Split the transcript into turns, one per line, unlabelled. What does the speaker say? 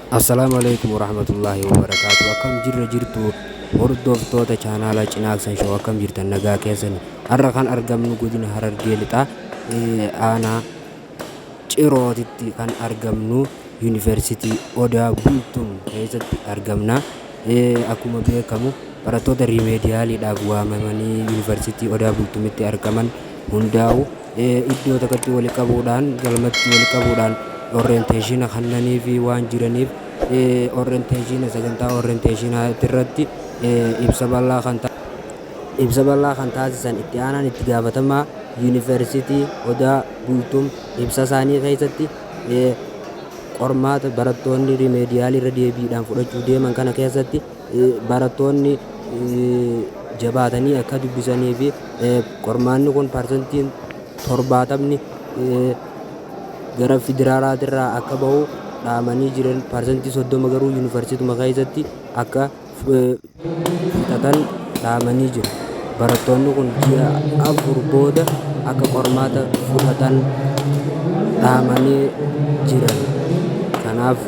Assalamualaikum warahmatullahi wabarakatuh. Akkam jirtu hordoftoota chaanala Cinaaqsan Show akkam jirtan nagaa keessani. Har'a kan argamnu godina Harargee lixaa aanaa Cirootitti kan argamnu Yuunivarsiitii Odaa Bultuum keessatti argamna. Akkuma beekamu barattoota rimeediyaaliidhaaf waamamanii Yuunivarsiitii Odaa Bultuumitti argaman hundaa'u iddoo tokkotti walitti qabuudhaan galmatti walitti qabuudhaan orienteeshina kannanii fi waan jiraniif orienteeshina sagantaa orienteeshinaa irratti ibsa bal'aa kan taasisan itti aanaan itti gaafatamaa Yuunivarsiitii Odaa Bultuum ibsa isaanii keessatti qormaata barattoonni rimeediyaalii irra deebiidhaan fudhachuu deeman kana keessatti barattoonni jabaatanii akka dubbisanii fi qormaanni kun parsantiin 70 gara federaalaatirraa akka bahu dhaamanii jiran parsantii 30 garuu yuunivarsiituma keessatti akka fudhatan dhaamanii jiru. Barattoonni kun ji'a 4 booda akka qormaata fudhatan dhaamanii jiran. Kanaaf